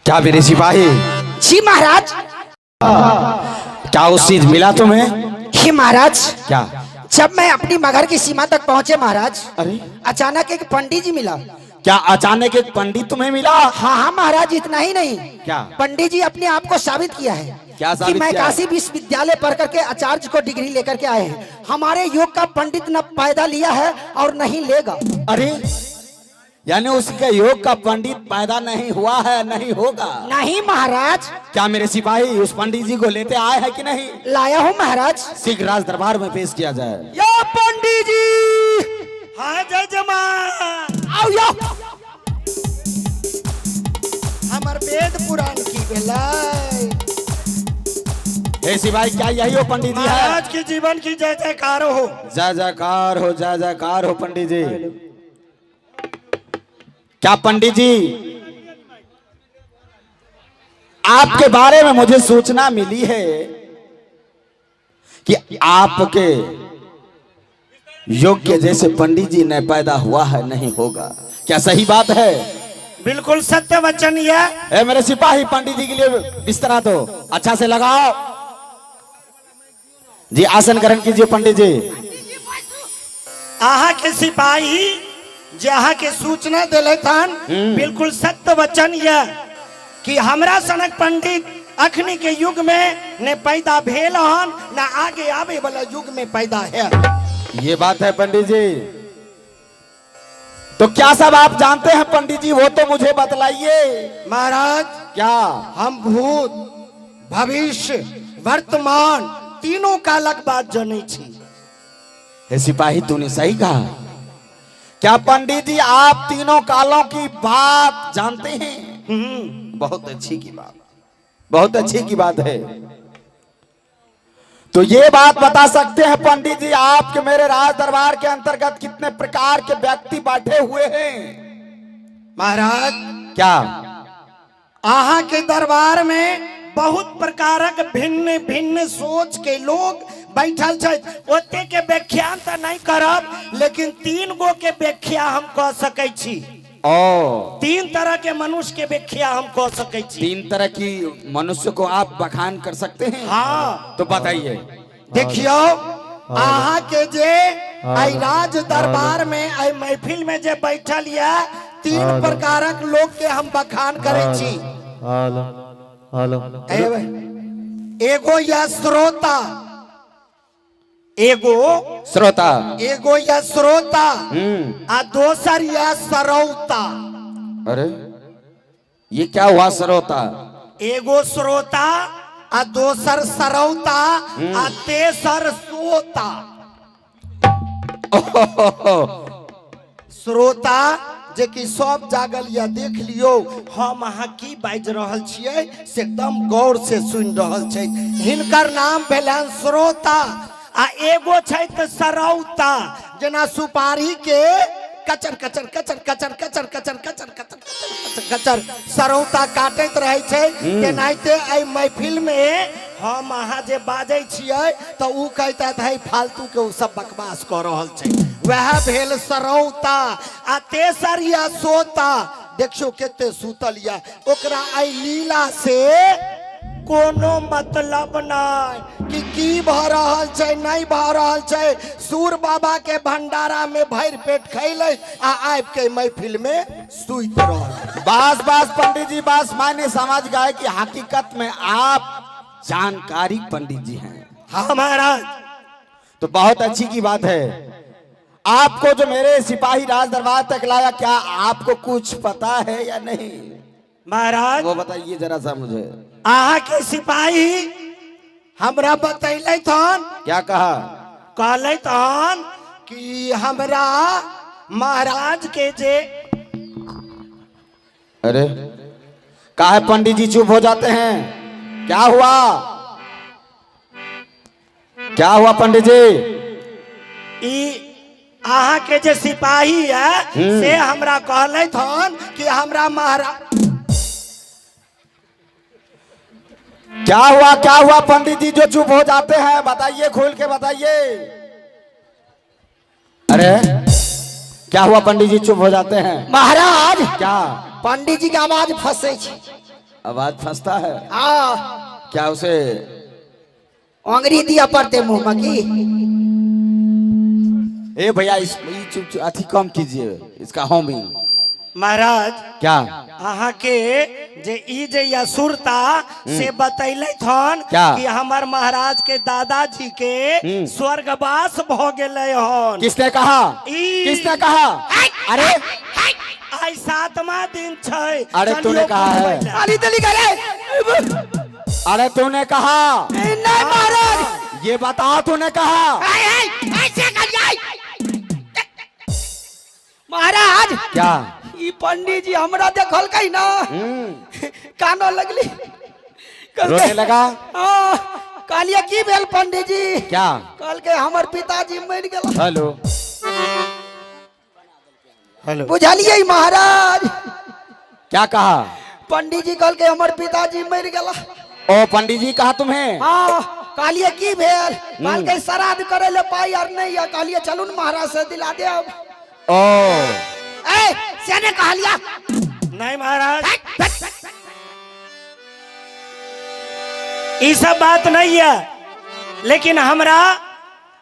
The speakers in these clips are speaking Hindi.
क्या मेरे सिपाही? जी महाराज। क्या उस चीज मिला तुम्हें? जी महाराज, क्या? जब मैं अपनी मगर की सीमा तक पहुंचे महाराज, अरे अचानक एक पंडित जी मिला। क्या अचानक एक पंडित तुम्हें मिला? हाँ हाँ महाराज, इतना ही नहीं, क्या? पंडित जी अपने आप को साबित किया है। क्या कि साबित मैं किया है? काशी विश्वविद्यालय पढ़ करके आचार्य को डिग्री लेकर के आए हैं। हमारे योग का पंडित न पैदा लिया है और नहीं लेगा। अरे यानी उसके योग का पंडित पैदा नहीं हुआ है, नहीं होगा? नहीं महाराज। क्या मेरे सिपाही उस पंडित जी को लेते आए हैं कि नहीं? लाया हूँ महाराज। शीघ्र राज दरबार में पेश किया जाए। यो पंडित जी। हाँ जय जमान। आओ यो। हमार वेद पुराण की बेलाई। हे सिपाही, क्या यही हो पंडित जी है? महाराज के जीवन की जय जयकार हो। जय जयकार हो, जय जयकार हो पंडित जी। क्या पंडित जी, आपके बारे में मुझे सूचना मिली है कि आपके योग्य जैसे पंडित जी न पैदा हुआ है, नहीं होगा। क्या सही बात है? बिल्कुल सत्य वचन है। मेरे सिपाही, पंडित जी के लिए बिस्तरा दो, अच्छा से लगाओ जी। आसन ग्रहण कीजिए पंडित जी। आहा के सिपाही जहाँ के सूचना दिले थन, बिल्कुल सत्य वचन यह कि हमरा सनक पंडित अखनी के युग में ने पैदा भेल हन, न आगे आवे वाला युग में पैदा है। ये बात है पंडित जी। तो क्या सब आप जानते हैं पंडित जी, वो तो मुझे बतलाइए। महाराज, क्या? हम भूत भविष्य वर्तमान तीनों कालक बात जाने छी। हे सिपाही, तूने सही कहा। क्या पंडित जी आप तीनों कालों की बात जानते हैं? बहुत अच्छी की बात, बहुत अच्छी की बात है। तो ये बात बता सकते हैं पंडित जी, आपके मेरे राज दरबार के अंतर्गत कितने प्रकार के व्यक्ति बैठे हुए हैं? महाराज, क्या? आहा के दरबार में बहुत प्रकारक भिन्न भिन्न सोच के लोग बैठल छे। ओते के व्याख्यान तो नहीं करब, लेकिन तीन गो के व्याख्या हम कह सकै छी। तीन तरह के मनुष्य के व्याख्या हम कह सकै छी। तीन तरह की मनुष्य को आप बखान कर सकते हैं? हाँ, तो बताइए। देखियो, आहा के जे आई राज दरबार में आई महफिल में जे बैठल या तीन प्रकारक लोग के हम बखान करे छी। एगो या श्रोता, एगो या श्रोता, आ दोसर या सरौता। अरे ये क्या हुआ श्रोता? एगो श्रोता आ दोसर सरौता आ तेसर सोता। श्रोता जे कि सब जागल या देख लियो, हम अहाँ की बाज रहल छियै से एकदम गौर से सुन रहल छै। हिनकर नाम भेलन श्रोता। आ एगो छै त सरौता, जेना सुपारी के कचर कचर कचर कचर कचर कचर कचर कचर कचर सरौता काटैत रहे छै। तेनाहिते एहि महफिल में हम अहाँ जे बाजै छियै तो उ कहता है फालतू के उ सब बकवास कर रहल छै। वह भेल सरौता। आ तेसर या सोता, देखियो केते सुतल या, ओकरा आई लीला से कोनो मतलब नहीं कि भ रहल छै नहीं भ रहल छै। सूर बाबा के भंडारा में भर पेट खैले आ आब के महफिल में सुइत रहल। बस बस पंडित जी बस, मैंने समझ गए कि हकीकत में आप जानकारी पंडित जी हैं। हाँ महाराज। तो बहुत अच्छी की बात है। आपको जो मेरे सिपाही राज दरबार तक लाया, क्या आपको कुछ पता है या नहीं? महाराज, वो बताइए जरा सा मुझे। आहा के सिपाही हमरा बतैले थन। क्या कहा? कहले थन कि हमरा महाराज के जे। अरे काहे पंडित जी चुप हो जाते हैं? क्या हुआ? क्या हुआ पंडित जी? आहा के जे सिपाही है से हमरा कहले थन कि हमरा महाराज। क्या हुआ पंडित जी जो चुप हो जाते हैं? बताइए, खोल के बताइए। अरे क्या हुआ पंडित जी चुप हो जाते हैं? महाराज, क्या? पंडित जी की आवाज फंसे छी। आवाज फंसता है हाँ क्या उसे? अंगरी दिया पड़ते मुंह में की। ए भैया इस चुप अथी कम कीजिए इसका होमिंग। महाराज क्या अहाँ के जे ई जे असुरता से बतैले थन क्या? कि हमार महाराज के दादाजी के स्वर्गवास भ गेले हन। किसने कहा? ई- किसने कहा? अरे आई 7वां दिन छै। अरे तूने कहा है। अली तली करे अरे तूने कहा? नहीं महाराज ये बता तूने कहा? ऐसे कर जाए महाराज। क्या? ई पंडित जी हमरा देखल कहीं ना कानो लगली रोने लगा? कहलिए की भेल पंडित जी? क्या? कल के हमर पिताजी मर गेल। हेलो हेलो बुझलिए महाराज? क्या कहा? पंडित जी कल के हमर पिताजी मर गेला। ओ पंडित जी कहा तुम्हें? हाँ कहलिए की भेल? कल के श्राद्ध करे ले पाई और नहीं है। कहलिए चलू न महाराज से दिला दे। अब ओ ए सेने कहलिया नहीं महाराज ये सब बात नहीं है, लेकिन हमरा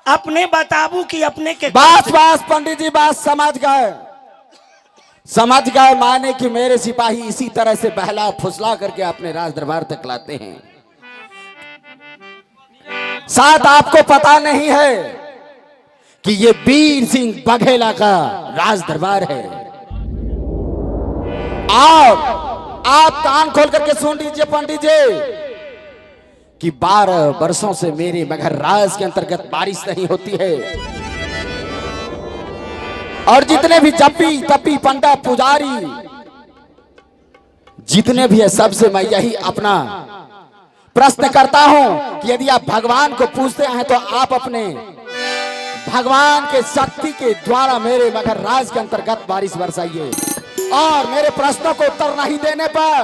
अपने बताबू कि अपने के बस बस पंडित जी बात समझ गए माने कि मेरे सिपाही इसी तरह से बहला फुसला करके अपने राज दरबार तक लाते हैं। शायद आपको पता नहीं है कि ये वीर सिंह बघेला का राज दरबार है। और आप कान खोल करके सुन लीजिए पंडित जी कि 12 वर्षों से मेरे मगर राज के अंतर्गत बारिश नहीं होती है। और जितने भी जप्पी तप्पी पंडा पुजारी जितने भी है सबसे मैं यही अपना प्रश्न करता हूं कि यदि आप भगवान को पूछते हैं तो आप अपने भगवान के शक्ति के द्वारा मेरे मगर राज के अंतर्गत बारिश बरसाइए। और मेरे प्रश्नों को उत्तर नहीं देने पर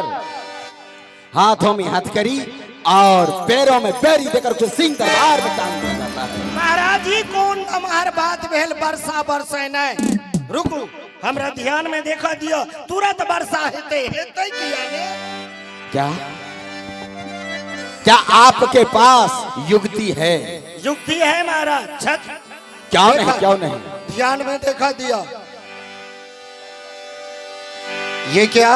हाथों में हथकड़ी और पैरों में बेरी देकर के सिंह दरबार में टांग दिया जाता है। महाराज जी कौन हमार बात भेल वर्षा बरसे नहीं। रुकू हमरा ध्यान में देखा दियो तुरंत वर्षा हेते हेते किया ने। क्या क्या आपके पास युक्ति है? युक्ति है महाराज। छत क्यों नहीं क्यों नहीं? ध्यान में देखा दिया ये क्या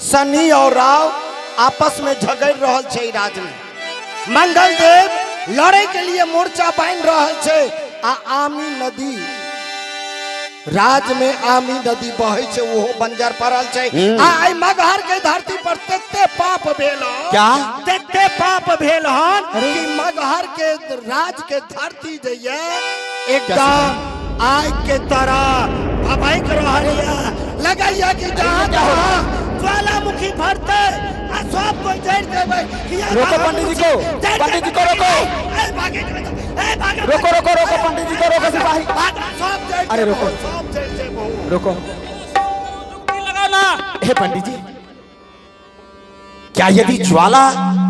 सनी और राव आपस में झगड़ रहल छे। राज में मंगल देव लड़े के लिए मोर्चा बांध रहल छे। आ आमी नदी राज में आमी नदी बहे छे वो बंजर पड़ल छे। आई मगहर के धरती पर तेते पाप भेल। क्या? तेते पाप भेल हन कि मगहर के राज के धरती जइए एकदम आग के तरह भभक रहलिया। लगैया कि जहां जहां ज्वालामुखी फटते आ सब कोई जड़ देबै। रोको पंडित जी को, पंडित जी को रोको। ए भागे ए भागे रोको रोको रोको पंडित जी को रोको सिपाही। सब जड़ अरे रोको। सब जड़ देबो। रोको लगाओ ना। हे पंडित जी क्या यदि ज्वाला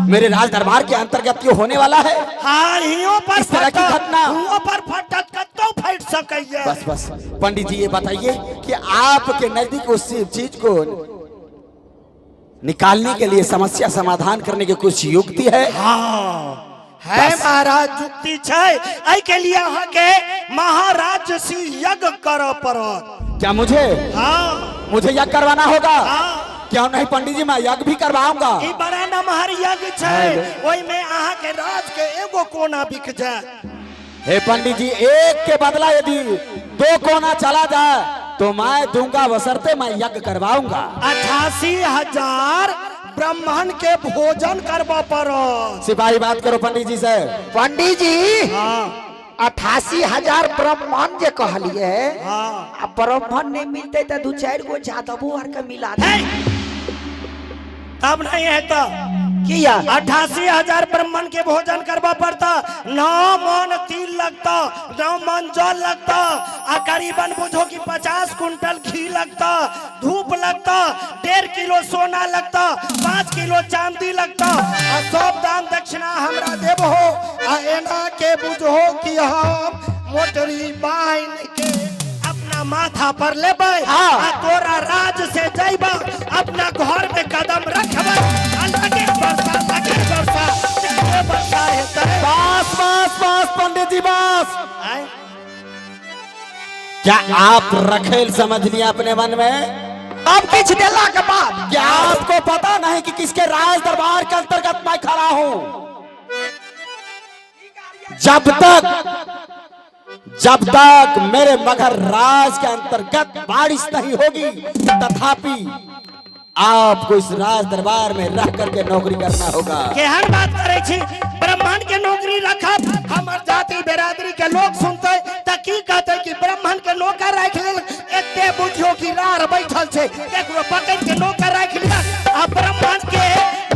मेरे राज दरबार के अंतर्गत ये होने वाला है? हाँ हियों पर इस तरह की घटना हुओं पर फटत कतो फट सकैया। बस बस पंडित जी ये बताइए कि आपके नजदीक उस चीज को निकालने के लिए समस्या समाधान करने की कुछ युक्ति है? हाँ है महाराज युक्ति छै। एहि के लिए अहाँ के महाराज से यज्ञ करऽ पड़त। क्या मुझे मुझे यज्ञ करवाना होगा? क्यों नहीं पंडित जी मैं यज्ञ भी करवाऊंगा। ई बड़ा नमहर यज्ञ छै। ओइ में अहाँ के राज के एगो कोना बिक जाए। हे पंडित जी एक के बदला यदि 2 कोना चला जाए तो मैं दूंगा बशर्ते मैं यज्ञ करवाऊंगा। 88,000 ब्राह्मण के भोजन करवा पड़त। सिपाही बात करो पंडित जी से। पंडित जी हाँ 88,000 ब्राह्मण जे कहलिए हाँ ब्राह्मण नहीं मिलते तो 2-4 गो जादवो आर के मिला दे। तब नहीं है तो किया 88,000 ब्राह्मण के भोजन करवा पड़ता। 9 मन तिल लगता, 9 मन जल लगता, आ करीबन बुझो कि 50 कुंटल घी लगता, धूप लगता, 1.5 किलो सोना लगता, 5 किलो चांदी लगता। आ सब दान दक्षिणा हमरा देबो। आ एना के बुझो कि हम मोटरी बांध के अपना अपना माथा पर लेबै हाँ। आ तोरा राज से जइबा अपना घर में कदम रखबै आ लगे वर्षा चाहे वर्षा हेतै। बस बस बस पंडित जी बस। आय क्या आप रखेल समझ लिया अपने मन में? अब किछ देला के बाद क्या आपको पता नहीं कि किसके राज दरबार के अंतर्गत मैं खड़ा हूं? जब तक मेरे मगर राज के अंतर्गत बारिश नहीं होगी तथापि आपको इस राज दरबार में रह करके नौकरी करना होगा। केहन बात करे छी? ब्राह्मण के नौकरी रखब हमर जाति बिरादरी के लोग सुनते त की कहते कि ब्राह्मण के नौकर राख लेल। एते बुझियो कि रार बैठल छै एकरो पकड़ के नौकर राख लिया आ ब्राह्मण के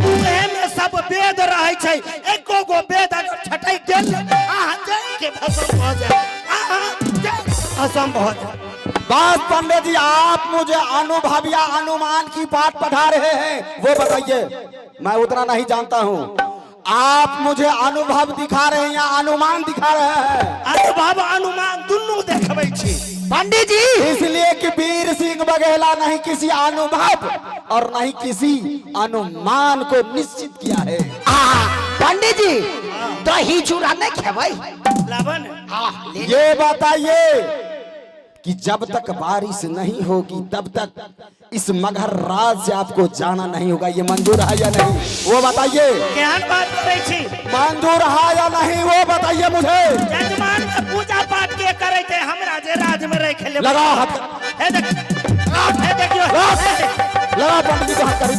मुंहे में सब वेद रहे छै। एको गो वेद अगर छटै गेल आहा जाय के भस्म भ जाय आहा जाय भस्म भ जाय। बात पंडित जी आप मुझे अनुभव या अनुमान की बात पढ़ा रहे हैं वो बताइए, मैं उतना नहीं जानता हूँ। आप मुझे अनुभव दिखा रहे हैं या अनुमान दिखा रहे हैं? अनुभव अनुमान दुनू देखबै छी पंडित जी। इसलिए कि वीर सिंह बघेला नहीं किसी अनुभव और नहीं किसी अनुमान को निश्चित किया है। पंडित जी दही चूड़ा नहीं खेबै? लवन ये बताइए कि जब तक बारिश नहीं होगी तब तक इस मगहर राज से आपको जाना नहीं होगा। ये मंजूर है या नहीं वो बताइए? केहन बात करे छी? मंजूर है या नहीं वो बताइए मुझे। जजमान में पूजा पाठ के करे थे हमरा जे राज में रख ले। लगा हाथ, हे देखियो लगा पंडित जी को हाथ करी।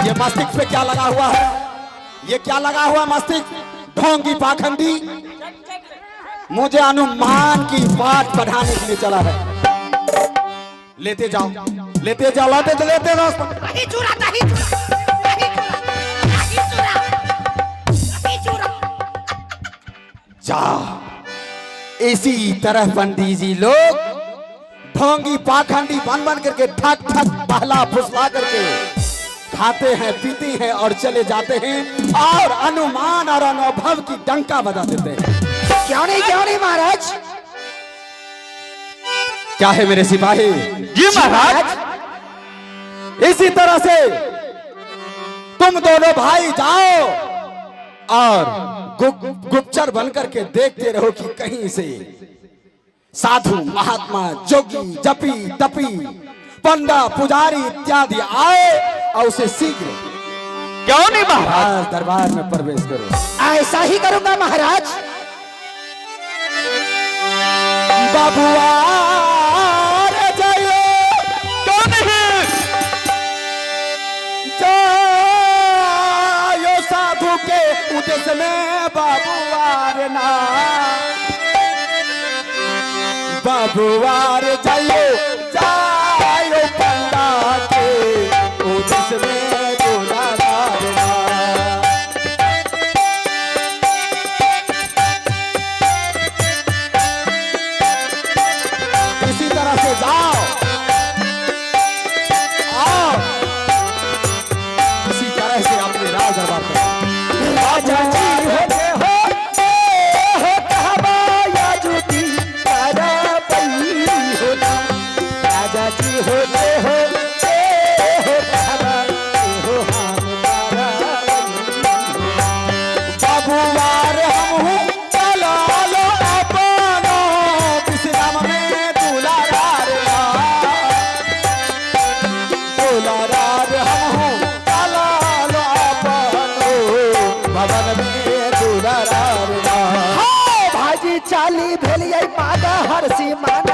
ये मस्तिष्क पे क्या लगा हुआ है? ये क्या लगा हुआ मस्तिष्क? ढोंगी पाखंडी मुझे अनुमान की बात पढ़ाने के लिए चला है। लेते जाओ लेते जाओ लेते जाओ। दही चूड़ा दही चूड़ा जा इसी तरह पंडित जी लोग ढोंगी पाखंडी बन बन करके ठक ठक पहला फुसला करके खाते हैं पीते हैं और चले जाते हैं और अनुमान और अनुभव की डंका बजा देते हैं। क्यों नहीं महाराज? क्या है मेरे सिपाही? जी महाराज। इसी तरह से तुम दोनों भाई जाओ और गुप्तचर बनकर के देखते रहो कि कहीं से साधु महात्मा जोगी जपी तपी पंडा पुजारी इत्यादि आए और उसे शीघ्र क्यों नहीं महाराज दरबार में प्रवेश करो। ऐसा ही करूंगा महाराज। बाबुआ रे जाइयो कौन है? जाइयो साधु के उद्देश्य में बाबुआ रे ना बाबुआ रे जाइयो जाइयो पंडा के उद्देश्य में दुलारा रे ना। इसी तरह से जाओ आओ इसी तरह से अपने राज दरबार पर राजा जी होते हो कहबाया जुती तारा पई होना। राजा जी होते हो कहबा हो हमारा बाबूवार हम हूँ चलो लो अपनो विश्राम में दुलारार हम हूँ चलो लो अपनो भवन में दुलारार। भाजी चाली भेलिए मादा हरसी मान